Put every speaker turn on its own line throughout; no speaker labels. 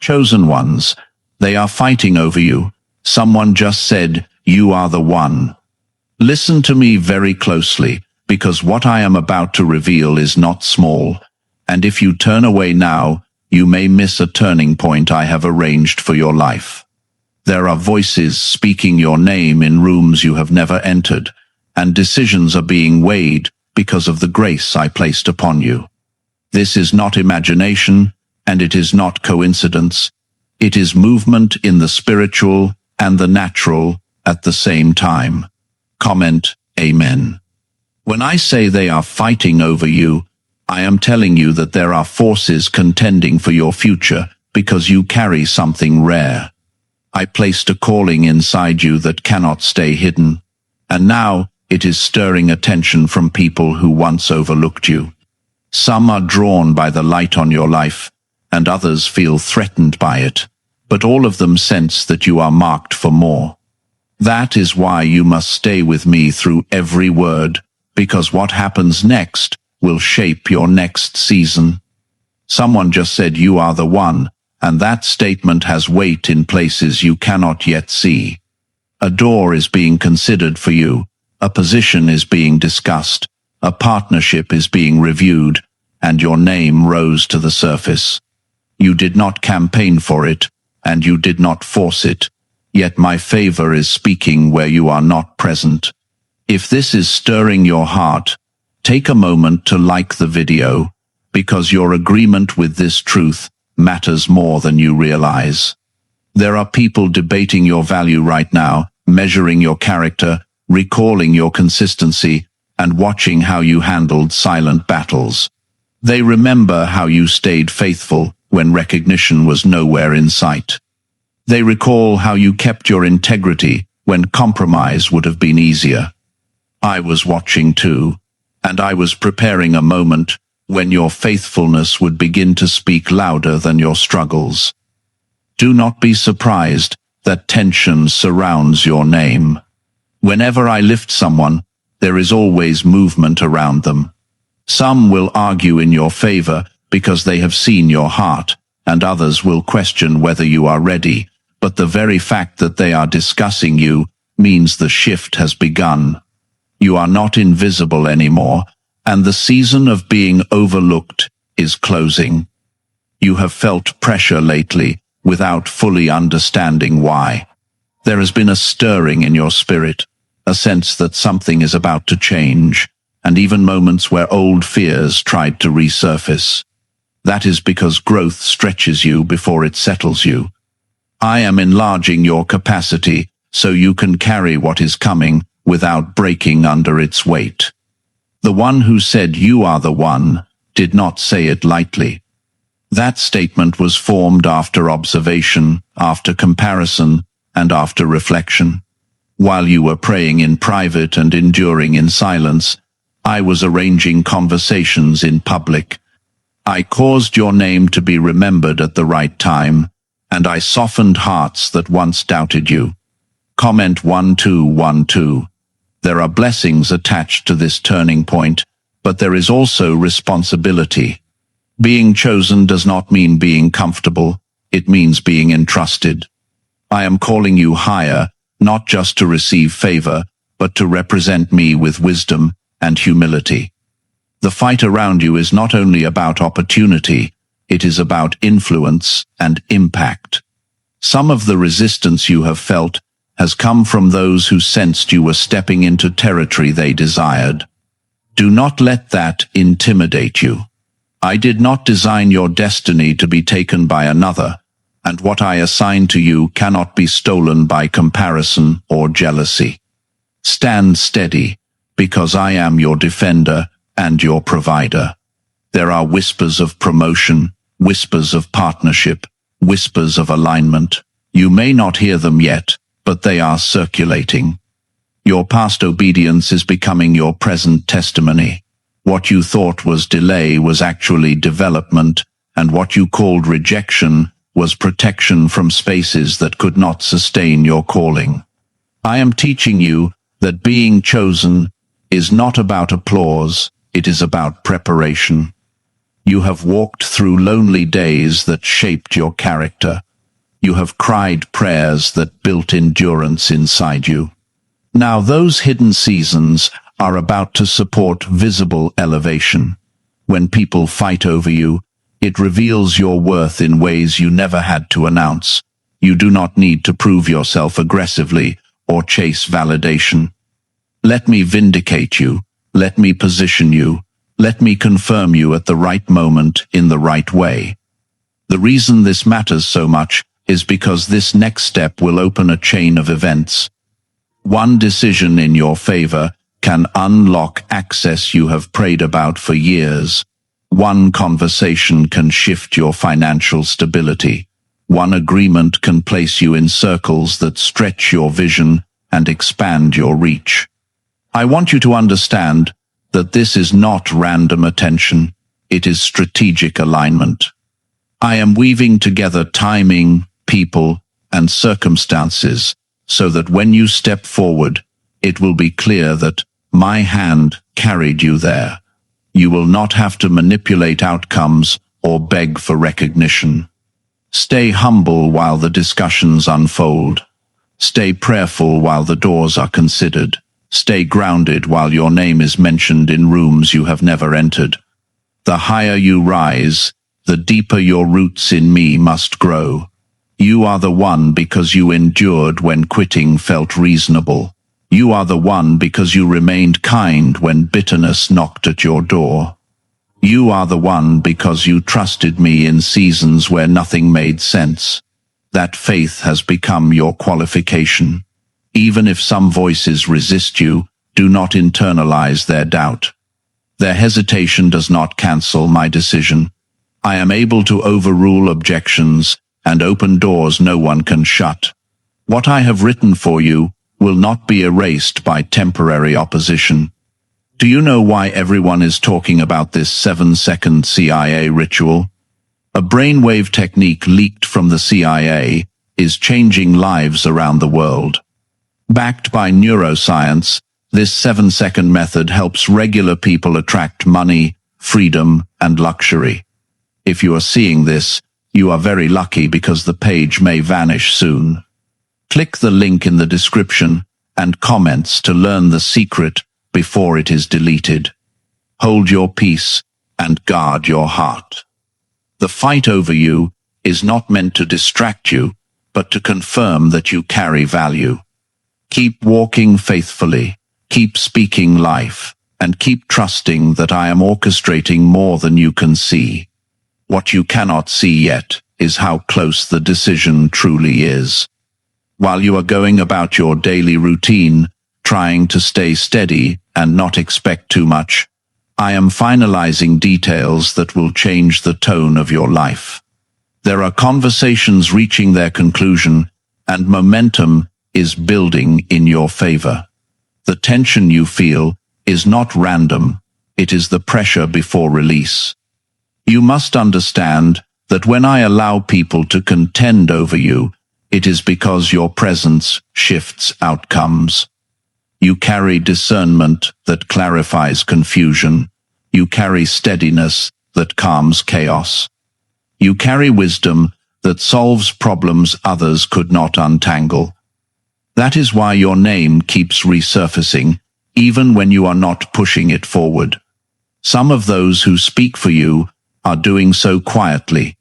Chosen ones, they are fighting over you. Someone just said, "You are the one." Listen to me very closely, because what I am about to reveal is not small, and if you turn away now, you may miss a turning point I have arranged for your life. There are voices speaking your name in rooms you have never entered, and decisions are being weighed because of the grace I placed upon you. This is not imagination, and it is not coincidence. It is movement in the spiritual and the natural at the same time. Comment, Amen. When I say they are fighting over you, I am telling you that there are forces contending for your future because you carry something rare. I placed a calling inside you that cannot stay hidden, and now it is stirring attention from people who once overlooked you. Some are drawn by the light on your life, and others feel threatened by it, but all of them sense that you are marked for more. That is why you must stay with me through every word, because what happens next will shape your next season. Someone just said you are the one, and that statement has weight in places you cannot yet see. A door is being considered for you, a position is being discussed, a partnership is being reviewed, and your name rose to the surface. You did not campaign for it, and you did not force it, yet my favor is speaking where you are not present. If this is stirring your heart, take a moment to like the video, because your agreement with this truth matters more than you realize. There are people debating your value right now, measuring your character, recalling your consistency, and watching how you handled silent battles. They remember how you stayed faithful when recognition was nowhere in sight. They recall how you kept your integrity when compromise would have been easier. I was watching too, and I was preparing a moment when your faithfulness would begin to speak louder than your struggles. Do not be surprised that tension surrounds your name. Whenever I lift someone, there is always movement around them. Some will argue in your favor because they have seen your heart, and others will question whether you are ready, but the very fact that they are discussing you means the shift has begun. You are not invisible anymore, and the season of being overlooked is closing. You have felt pressure lately without fully understanding why. There has been a stirring in your spirit, a sense that something is about to change, and even moments where old fears tried to resurface. That is because growth stretches you before it settles you. I am enlarging your capacity so you can carry what is coming without breaking under its weight. The one who said you are the one did not say it lightly. That statement was formed after observation, after comparison, and after reflection. While you were praying in private and enduring in silence, I was arranging conversations in public. I caused your name to be remembered at the right time, and I softened hearts that once doubted you. Comment 1212. There are blessings attached to this turning point, but there is also responsibility. Being chosen does not mean being comfortable, it means being entrusted. I am calling you higher, not just to receive favor, but to represent me with wisdom and humility. The fight around you is not only about opportunity, it is about influence and impact. Some of the resistance you have felt has come from those who sensed you were stepping into territory they desired. Do not let that intimidate you. I did not design your destiny to be taken by another, and what I assign to you cannot be stolen by comparison or jealousy. Stand steady, because I am your defender and your provider. There are whispers of promotion, whispers of partnership, whispers of alignment. You may not hear them yet, but they are circulating. Your past obedience is becoming your present testimony. What you thought was delay was actually development, and what you called rejection was protection from spaces that could not sustain your calling. I am teaching you that being chosen is not about applause, it is about preparation. You have walked through lonely days that shaped your character. You have cried prayers that built endurance inside you. Now those hidden seasons are about to support visible elevation. When people fight over you, it reveals your worth in ways you never had to announce. You do not need to prove yourself aggressively or chase validation. Let me vindicate you. Let me position you. Let me confirm you at the right moment in the right way. The reason this matters so much is because this next step will open a chain of events. One decision in your favor can unlock access you have prayed about for years. One conversation can shift your financial stability. One agreement can place you in circles that stretch your vision and expand your reach. I want you to understand that this is not random attention. It is strategic alignment. I am weaving together timing, people, and circumstances so that when you step forward, it will be clear that my hand carried you there. You will not have to manipulate outcomes or beg for recognition. Stay humble while the discussions unfold. Stay prayerful while the doors are considered. Stay grounded while your name is mentioned in rooms you have never entered. The higher you rise, the deeper your roots in me must grow. You are the one because you endured when quitting felt reasonable. You are the one because you remained kind when bitterness knocked at your door. You are the one because you trusted me in seasons where nothing made sense. That faith has become your qualification. Even if some voices resist you, do not internalize their doubt. Their hesitation does not cancel my decision. I am able to overrule objections and open doors no one can shut. What I have written for you will not be erased by temporary opposition. Do you know why everyone is talking about this 7-second CIA ritual? A brainwave technique leaked from the CIA is changing lives around the world. Backed by neuroscience, this 7-second method helps regular people attract money, freedom, and luxury. If you are seeing this, you are very lucky because the page may vanish soon. Click the link in the description and comments to learn the secret before it is deleted. Hold your peace and guard your heart. The fight over you is not meant to distract you, but to confirm that you carry value. Keep walking faithfully, keep speaking life, and keep trusting that I am orchestrating more than you can see. What you cannot see yet is how close the decision truly is. While you are going about your daily routine, trying to stay steady and not expect too much, I am finalizing details that will change the tone of your life. There are conversations reaching their conclusion, and momentum is building in your favor. The tension you feel is not random, it is the pressure before release. You must understand that when I allow people to contend over you, it is because your presence shifts outcomes. You carry discernment that clarifies confusion. You carry steadiness that calms chaos. You carry wisdom that solves problems others could not untangle. That is why your name keeps resurfacing, even when you are not pushing it forward. Some of those who speak for you are doing so quietly.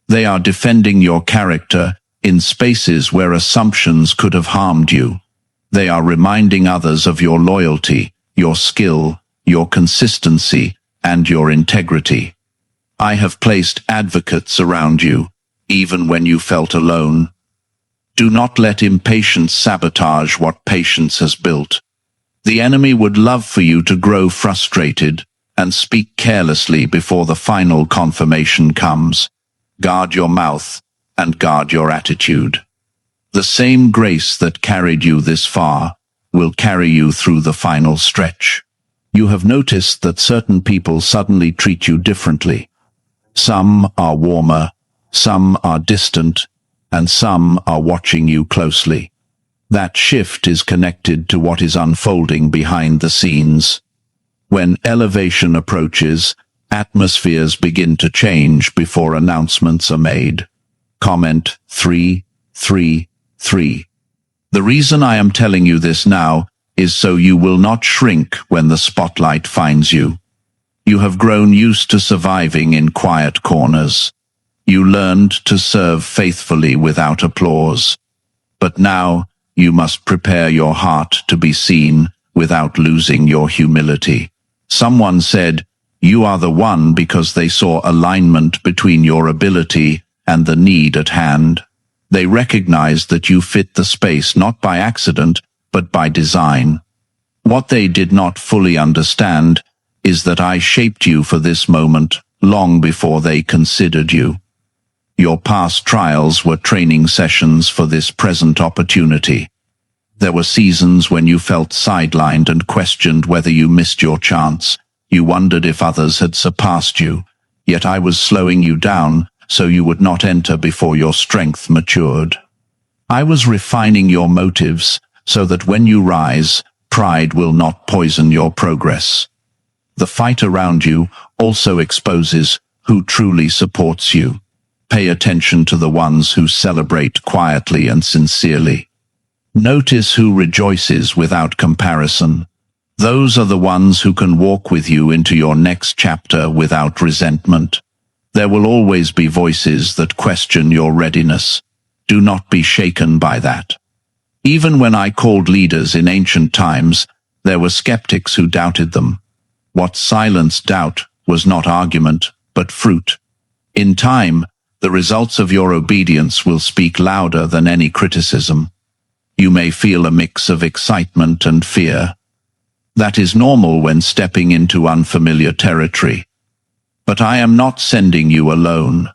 They are defending your character in spaces where assumptions could have harmed you. They are reminding others of your loyalty, your skill, your consistency, and your integrity. I have placed advocates around you, even when you felt alone. Do not let impatience sabotage what patience has built. The enemy would love for you to grow frustrated and speak carelessly before the final confirmation comes. Guard your mouth and guard your attitude. The same grace that carried you this far will carry you through the final stretch. You have noticed that certain people suddenly treat you differently. Some are warmer, some are distant, and some are watching you closely. That shift is connected to what is unfolding behind the scenes. When elevation approaches, Atmospheres begin to change before announcements are made. Comment 333. The reason I am telling you this now is so you will not shrink when the spotlight finds you. You have grown used to surviving in quiet corners. You learned to serve faithfully without applause. But now you must prepare your heart to be seen without losing your humility. Someone said, "You are the one," because they saw alignment between your ability and the need at hand. They recognized that you fit the space not by accident, but by design. What they did not fully understand is that I shaped you for this moment long before they considered you. Your past trials were training sessions for this present opportunity. There were seasons when you felt sidelined and questioned whether you missed your chance. You wondered if others had surpassed you, yet I was slowing you down so you would not enter before your strength matured. I was refining your motives so that when you rise, pride will not poison your progress. The fight around you also exposes who truly supports you. Pay attention to the ones who celebrate quietly and sincerely. Notice who rejoices without comparison. Those are the ones who can walk with you into your next chapter without resentment. There will always be voices that question your readiness. Do not be shaken by that. Even when I called leaders in ancient times, there were skeptics who doubted them. What silenced doubt was not argument, but fruit. In time, the results of your obedience will speak louder than any criticism. You may feel a mix of excitement and fear. That is normal when stepping into unfamiliar territory. But I am not sending you alone.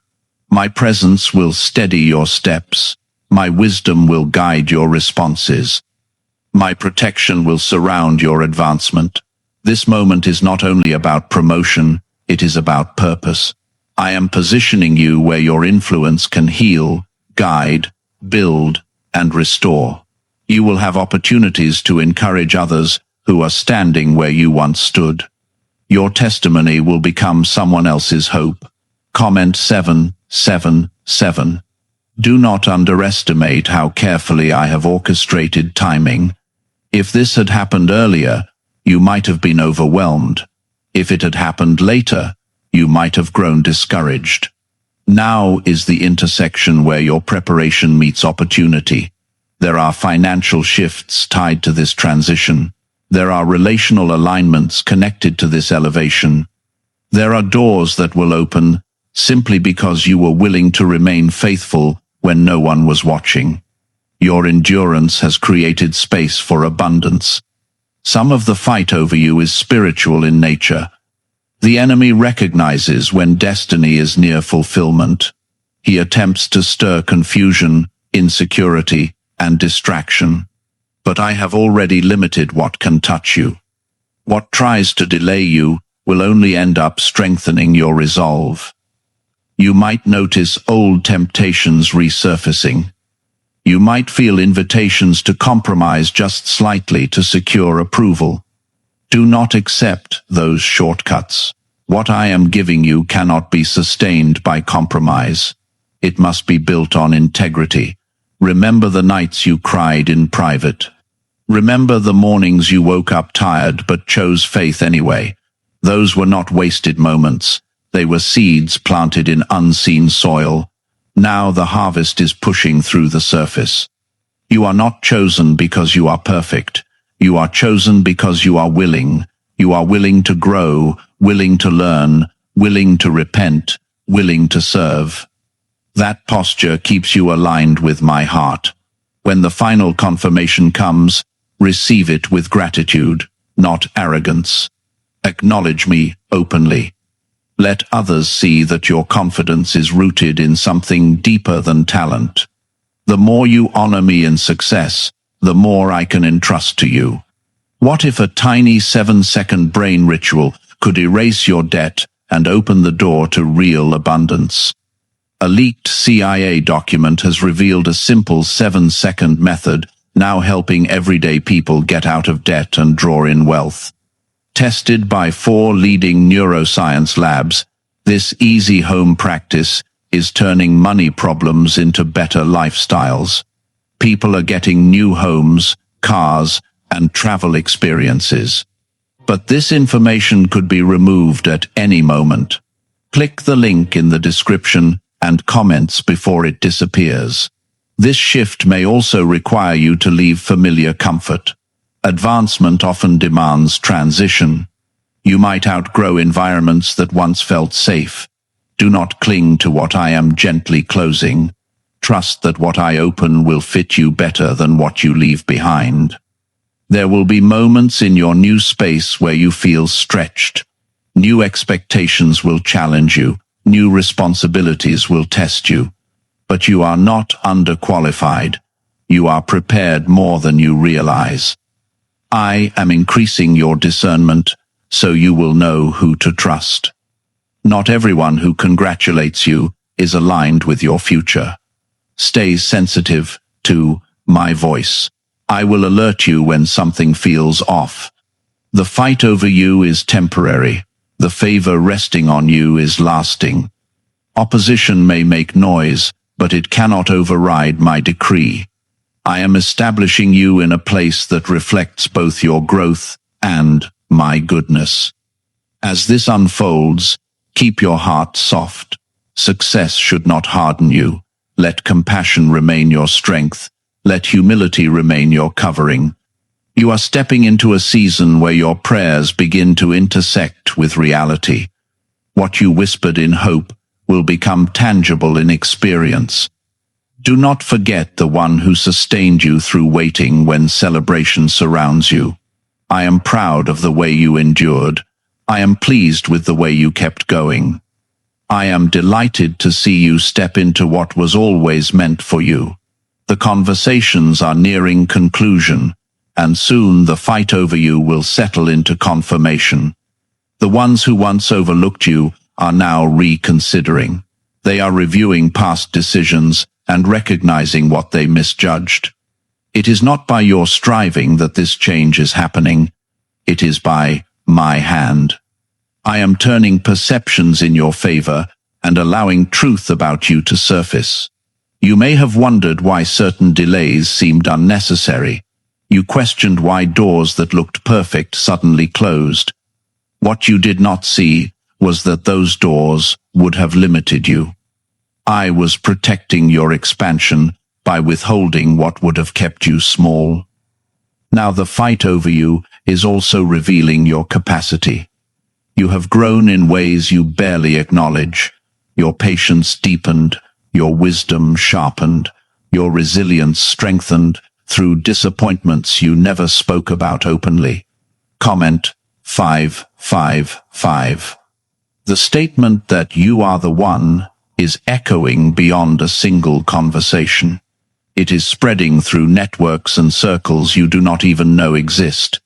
My presence will steady your steps. My wisdom will guide your responses. My protection will surround your advancement. This moment is not only about promotion, it is about purpose. I am positioning you where your influence can heal, guide, build, and restore. You will have opportunities to encourage others who are standing where you once stood. Your testimony will become someone else's hope. Comment 777. Do not underestimate how carefully I have orchestrated timing. If this had happened earlier, you might have been overwhelmed. If it had happened later, you might have grown discouraged. Now is the intersection where your preparation meets opportunity. There are financial shifts tied to this transition. There are relational alignments connected to this elevation. There are doors that will open simply because you were willing to remain faithful when no one was watching. Your endurance has created space for abundance. Some of the fight over you is spiritual in nature. The enemy recognizes when destiny is near fulfillment. He attempts to stir confusion, insecurity, and distraction. But I have already limited what can touch you. What tries to delay you will only end up strengthening your resolve. You might notice old temptations resurfacing. You might feel invitations to compromise just slightly to secure approval. Do not accept those shortcuts. What I am giving you cannot be sustained by compromise. It must be built on integrity. Remember the nights you cried in private. Remember the mornings you woke up tired but chose faith anyway. Those were not wasted moments. They were seeds planted in unseen soil. Now the harvest is pushing through the surface. You are not chosen because you are perfect. You are chosen because you are willing. You are willing to grow, willing to learn, willing to repent, willing to serve. That posture keeps you aligned with my heart. When the final confirmation comes, receive it with gratitude, not arrogance. Acknowledge me openly. Let others see that your confidence is rooted in something deeper than talent. The more you honor me in success, the more I can entrust to you. What if a tiny 7-second brain ritual could erase your debt and open the door to real abundance? A leaked CIA document has revealed a simple 7-second method, now helping everyday people get out of debt and draw in wealth. Tested by 4 leading neuroscience labs, this easy home practice is turning money problems into better lifestyles. People are getting new homes, cars, and travel experiences. But this information could be removed at any moment. Click the link in the description and comments before it disappears. This shift may also require you to leave familiar comfort. Advancement often demands transition. You might outgrow environments that once felt safe. Do not cling to what I am gently closing. Trust that what I open will fit you better than what you leave behind. There will be moments in your new space where you feel stretched. New expectations will challenge you. New responsibilities will test you. But you are not underqualified. You are prepared more than you realize. I am increasing your discernment, so you will know who to trust. Not everyone who congratulates you is aligned with your future. Stay sensitive to my voice. I will alert you when something feels off. The fight over you is temporary. The favor resting on you is lasting. Opposition may make noise, but it cannot override my decree. I am establishing you in a place that reflects both your growth and my goodness. As this unfolds, keep your heart soft. Success should not harden you. Let compassion remain your strength. Let humility remain your covering. You are stepping into a season where your prayers begin to intersect with reality. What you whispered in hope will become tangible in experience. Do not forget the one who sustained you through waiting when celebration surrounds you. I am proud of the way you endured. I am pleased with the way you kept going. I am delighted to see you step into what was always meant for you. The conversations are nearing conclusion, and soon the fight over you will settle into confirmation. The ones who once overlooked you are now reconsidering. They are reviewing past decisions and recognizing what they misjudged. It is not by your striving that this change is happening. It is by my hand. I am turning perceptions in your favor and allowing truth about you to surface. You may have wondered why certain delays seemed unnecessary. You questioned why doors that looked perfect suddenly closed. What you did not see was that those doors would have limited you. I was protecting your expansion by withholding what would have kept you small. Now the fight over you is also revealing your capacity. You have grown in ways you barely acknowledge. Your patience deepened, your wisdom sharpened, your resilience strengthened through disappointments you never spoke about openly. Comment 555. The statement that you are the one is echoing beyond a single conversation. It is spreading through networks and circles you do not even know exist.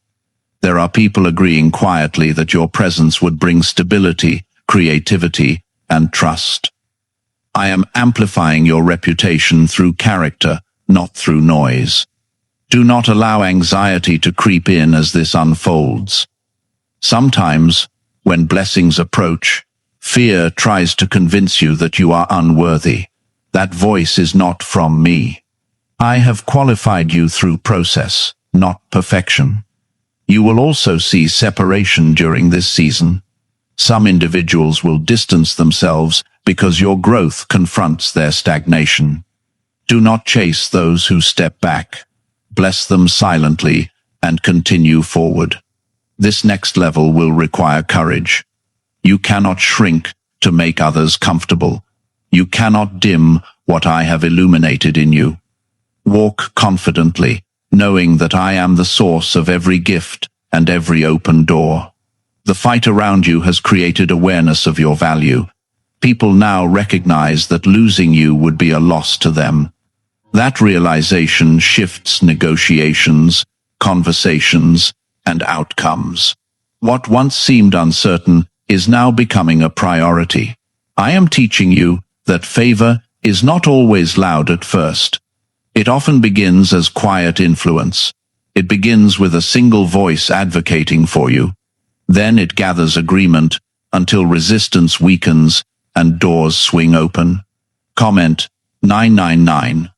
There are people agreeing quietly that your presence would bring stability, creativity, and trust. I am amplifying your reputation through character, not through noise. Do not allow anxiety to creep in as this unfolds. Sometimes, when blessings approach, fear tries to convince you that you are unworthy. That voice is not from me. I have qualified you through process, not perfection. You will also see separation during this season. Some individuals will distance themselves because your growth confronts their stagnation. Do not chase those who step back. Bless them silently and continue forward. This next level will require courage. You cannot shrink to make others comfortable. You cannot dim what I have illuminated in you. Walk confidently, knowing that I am the source of every gift and every open door. The fight around you has created awareness of your value. People now recognize that losing you would be a loss to them. That realization shifts negotiations, conversations, and outcomes. What once seemed uncertain is now becoming a priority. I am teaching you that favor is not always loud at first. It often begins as quiet influence. It begins with a single voice advocating for you. Then it gathers agreement until resistance weakens and doors swing open. Comment 999.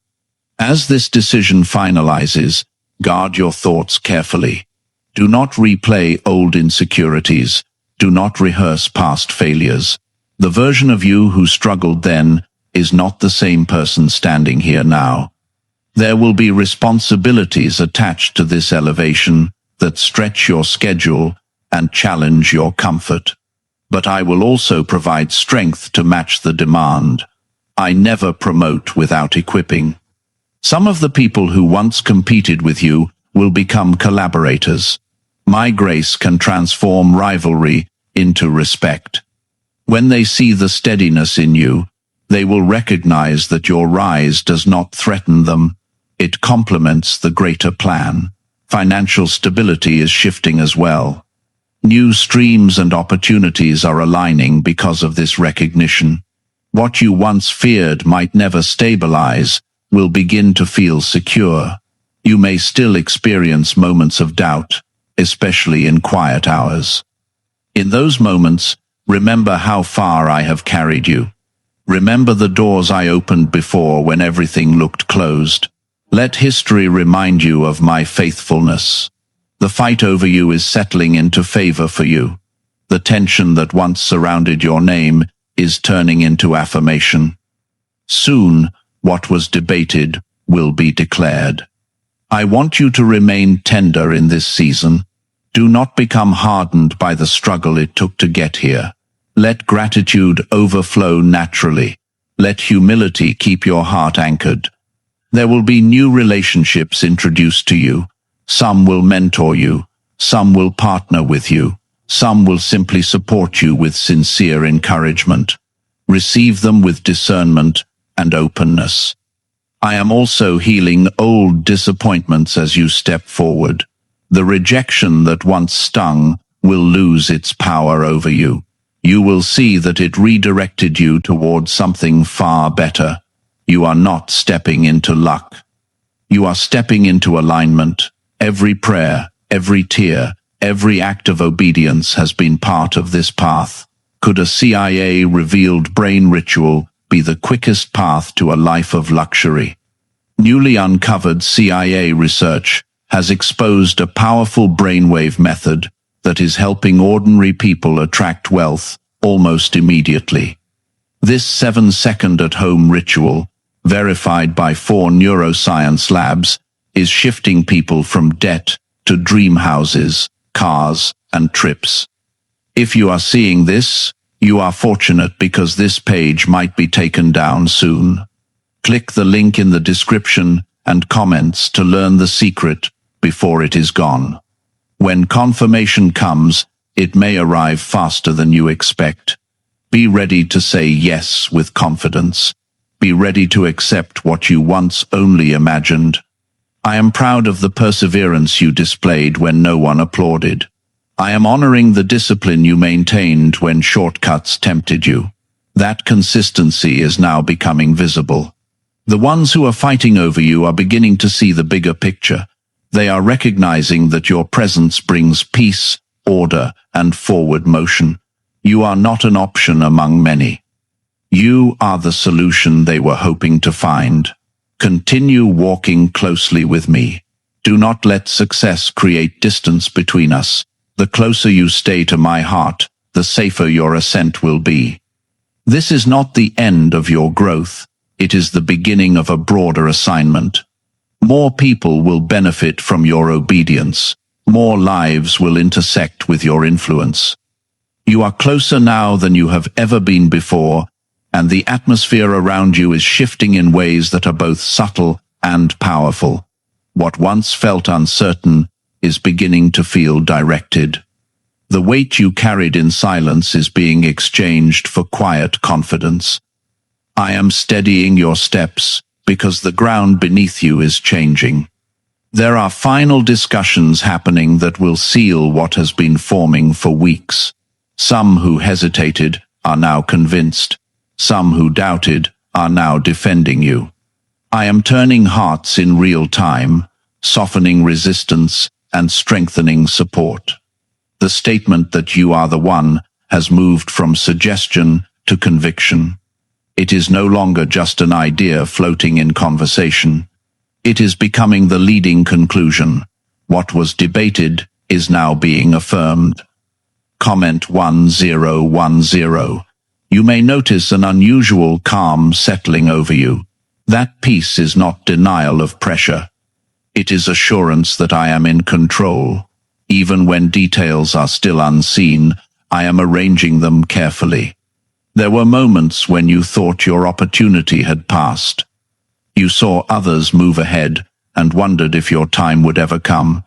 As this decision finalizes, guard your thoughts carefully. Do not replay old insecurities. Do not rehearse past failures. The version of you who struggled then is not the same person standing here now. There will be responsibilities attached to this elevation that stretch your schedule and challenge your comfort. But I will also provide strength to match the demand. I never promote without equipping. Some of the people who once competed with you will become collaborators. My grace can transform rivalry into respect. When they see the steadiness in you, they will recognize that your rise does not threaten them. It complements the greater plan. Financial stability is shifting as well. New streams and opportunities are aligning because of this recognition. What you once feared might never stabilize will begin to feel secure. You may still experience moments of doubt, especially in quiet hours. In those moments, remember how far I have carried you. Remember the doors I opened before when everything looked closed. Let history remind you of my faithfulness. The fight over you is settling into favor for you. The tension that once surrounded your name is turning into affirmation. Soon, what was debated will be declared. I want you to remain tender in this season. Do not become hardened by the struggle it took to get here. Let gratitude overflow naturally. Let humility keep your heart anchored. There will be new relationships introduced to you. Some will mentor you. Some will partner with you. Some will simply support you with sincere encouragement. Receive them with discernment and openness. I am also healing old disappointments as you step forward. The rejection that once stung will lose its power over you. You will see that it redirected you towards something far better. You are not stepping into luck. You are stepping into alignment. Every prayer, every tear, every act of obedience has been part of this path. Could a CIA-revealed brain ritual be the quickest path to a life of luxury? Newly uncovered CIA research has exposed a powerful brainwave method that is helping ordinary people attract wealth almost immediately. This 7-second at-home ritual, verified by 4 neuroscience labs, is shifting people from debt to dream houses, cars, and trips. If you are seeing this, you are fortunate because this page might be taken down soon. Click the link in the description and comments to learn the secret before it is gone. When confirmation comes, it may arrive faster than you expect. Be ready to say yes with confidence. Be ready to accept what you once only imagined. I am proud of the perseverance you displayed when no one applauded. I am honoring the discipline you maintained when shortcuts tempted you. That consistency is now becoming visible. The ones who are fighting over you are beginning to see the bigger picture. They are recognizing that your presence brings peace, order, and forward motion. You are not an option among many. You are the solution they were hoping to find. Continue walking closely with me. Do not let success create distance between us. The closer you stay to my heart, the safer your ascent will be. This is not the end of your growth. It is the beginning of a broader assignment. More people will benefit from your obedience. More lives will intersect with your influence. You are closer now than you have ever been before, and the atmosphere around you is shifting in ways that are both subtle and powerful. What once felt uncertain is beginning to feel directed. The weight you carried in silence is being exchanged for quiet confidence. I am steadying your steps because the ground beneath you is changing. There are final discussions happening that will seal what has been forming for weeks. Some who hesitated are now convinced. Some who doubted are now defending you. I am turning hearts in real time, softening resistance and strengthening support. The statement that you are the one has moved from suggestion to conviction. It is no longer just an idea floating in conversation. It is becoming the leading conclusion. What was debated is now being affirmed. Comment 1010. You may notice an unusual calm settling over you. That peace is not denial of pressure. It is assurance that I am in control. Even when details are still unseen, I am arranging them carefully. There were moments when you thought your opportunity had passed. You saw others move ahead and wondered if your time would ever come.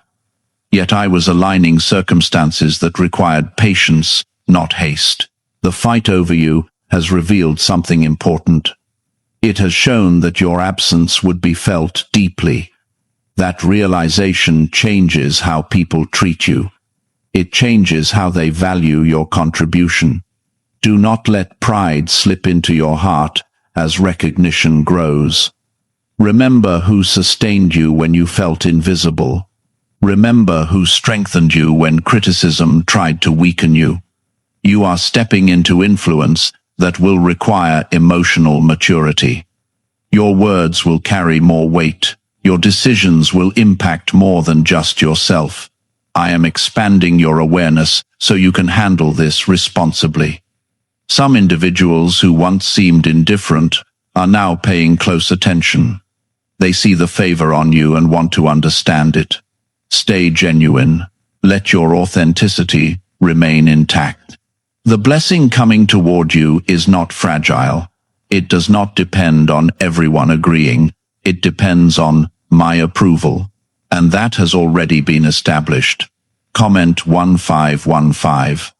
Yet I was aligning circumstances that required patience, not haste. The fight over you has revealed something important. It has shown that your absence would be felt deeply. That realization changes how people treat you. It changes how they value your contribution. Do not let pride slip into your heart as recognition grows. Remember who sustained you when you felt invisible. Remember who strengthened you when criticism tried to weaken you. You are stepping into influence that will require emotional maturity. Your words will carry more weight. Your decisions will impact more than just yourself. I am expanding your awareness so you can handle this responsibly. Some individuals who once seemed indifferent are now paying close attention. They see the favor on you and want to understand it. Stay genuine. Let your authenticity remain intact. The blessing coming toward you is not fragile. It does not depend on everyone agreeing. It depends on my approval. And that has already been established. Comment 1515.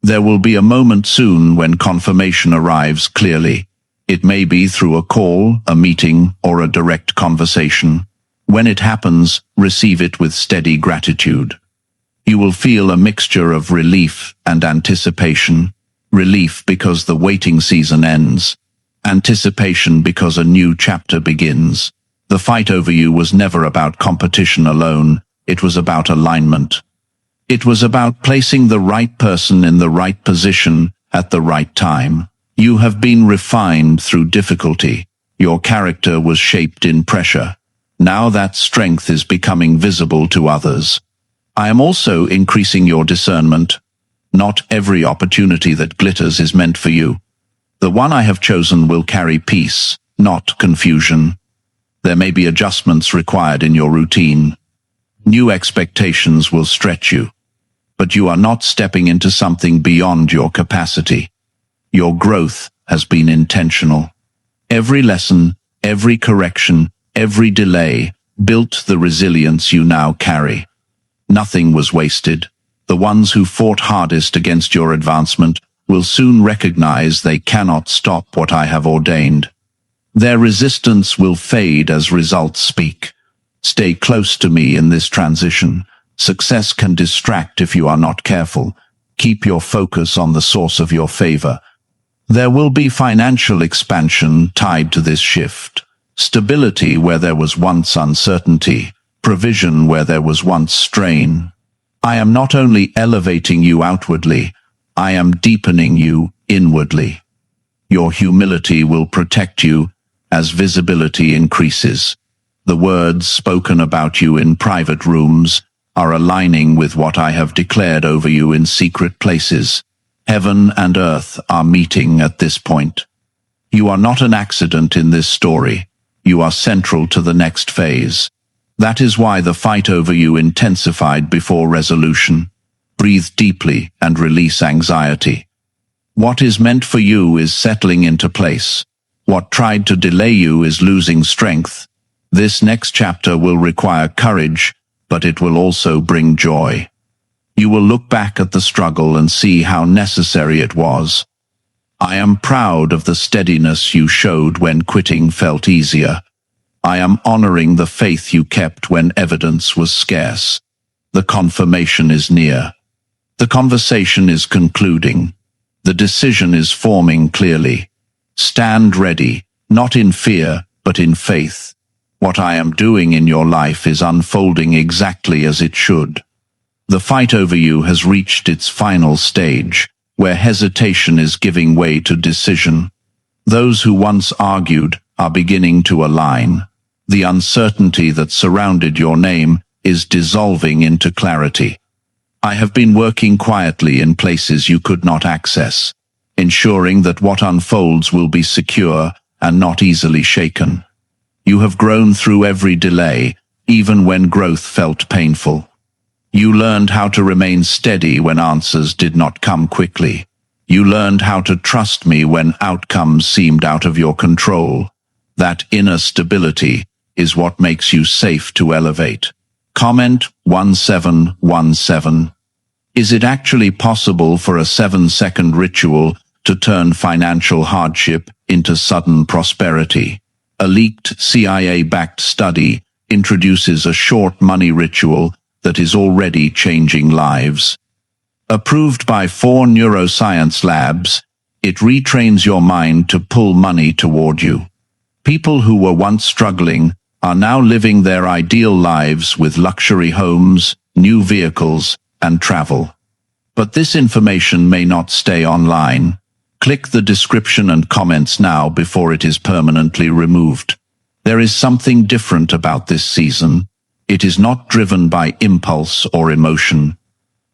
There will be a moment soon when confirmation arrives clearly. It may be through a call, a meeting, or a direct conversation. When it happens, receive it with steady gratitude. You will feel a mixture of relief and anticipation. Relief because the waiting season ends. Anticipation because a new chapter begins. The fight over you was never about competition alone. It was about alignment. It was about placing the right person in the right position at the right time. You have been refined through difficulty. Your character was shaped in pressure. Now that strength is becoming visible to others. I am also increasing your discernment. Not every opportunity that glitters is meant for you. The one I have chosen will carry peace, not confusion. There may be adjustments required in your routine. New expectations will stretch you. But you are not stepping into something beyond your capacity. Your growth has been intentional. Every lesson, every correction, every delay built the resilience you now carry. Nothing was wasted. The ones who fought hardest against your advancement will soon recognize they cannot stop what I have ordained. Their resistance will fade as results speak. Stay close to me in this transition. Success can distract if you are not careful. Keep your focus on the source of your favor. There will be financial expansion tied to this shift. Stability where there was once uncertainty. Provision where there was once strain. I am not only elevating you outwardly, I am deepening you inwardly. Your humility will protect you as visibility increases. The words spoken about you in private rooms are aligning with what I have declared over you in secret places. Heaven and earth are meeting at this point. You are not an accident in this story. You are central to the next phase. That is why the fight over you intensified before resolution. Breathe deeply and release anxiety. What is meant for you is settling into place. What tried to delay you is losing strength. This next chapter will require courage, but it will also bring joy. You will look back at the struggle and see how necessary it was. I am proud of the steadiness you showed when quitting felt easier. I am honoring the faith you kept when evidence was scarce. The confirmation is near. The conversation is concluding. The decision is forming clearly. Stand ready, not in fear, but in faith. What I am doing in your life is unfolding exactly as it should. The fight over you has reached its final stage, where hesitation is giving way to decision. Those who once argued are beginning to align. The uncertainty that surrounded your name is dissolving into clarity. I have been working quietly in places you could not access, ensuring that what unfolds will be secure and not easily shaken. You have grown through every delay, even when growth felt painful. You learned how to remain steady when answers did not come quickly. You learned how to trust me when outcomes seemed out of your control. That inner stability is what makes you safe to elevate. Comment 1717. Is it actually possible for a 7-second ritual to turn financial hardship into sudden prosperity? A leaked CIA-backed study introduces a short money ritual that is already changing lives. Approved by 4 neuroscience labs, it retrains your mind to pull money toward you. People who were once struggling are now living their ideal lives with luxury homes, new vehicles, and travel. But this information may not stay online. Click the description and comments now before it is permanently removed. There is something different about this season. It is not driven by impulse or emotion.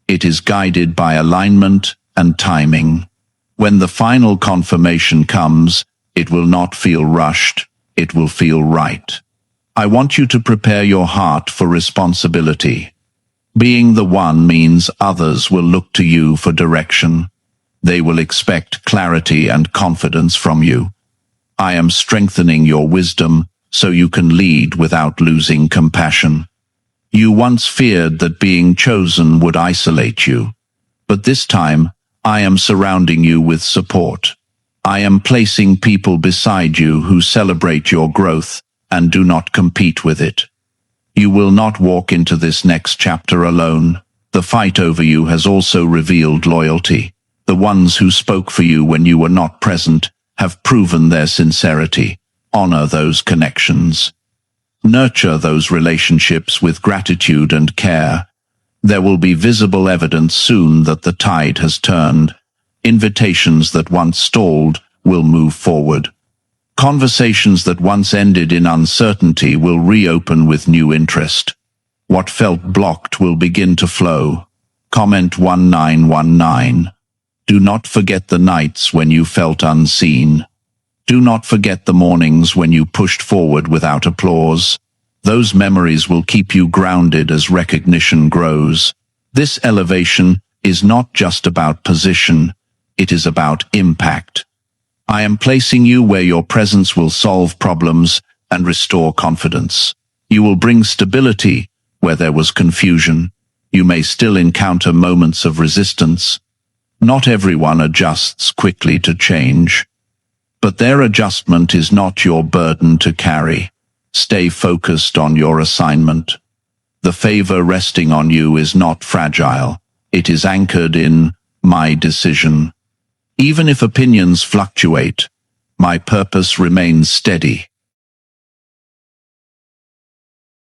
It is guided by alignment and timing. When the final confirmation comes, it will not feel rushed. It will feel right. I want you to prepare your heart for responsibility. Being the one means others will look to you for direction. They will expect clarity and confidence from you. I am strengthening your wisdom so you can lead without losing compassion. You once feared that being chosen would isolate you, but this time I am surrounding you with support. I am placing people beside you who celebrate your growth and do not compete with it. You will not walk into this next chapter alone. The fight over you has also revealed loyalty. The ones who spoke for you when you were not present have proven their sincerity. Honor those connections. Nurture those relationships with gratitude and care. There will be visible evidence soon that the tide has turned. Invitations that once stalled will move forward. Conversations that once ended in uncertainty will reopen with new interest. What felt blocked will begin to flow. Comment 1919. Do not forget the nights when you felt unseen. Do not forget the mornings when you pushed forward without applause. Those memories will keep you grounded as recognition grows. This elevation is not just about position, it is about impact. I am placing you where your presence will solve problems and restore confidence. You will bring stability where there was confusion. You may still encounter moments of resistance. Not everyone adjusts quickly to change. But their adjustment is not your burden to carry. Stay focused on your assignment. The favor resting on you is not fragile. It is anchored in my decision. Even if opinions fluctuate, my purpose remains steady.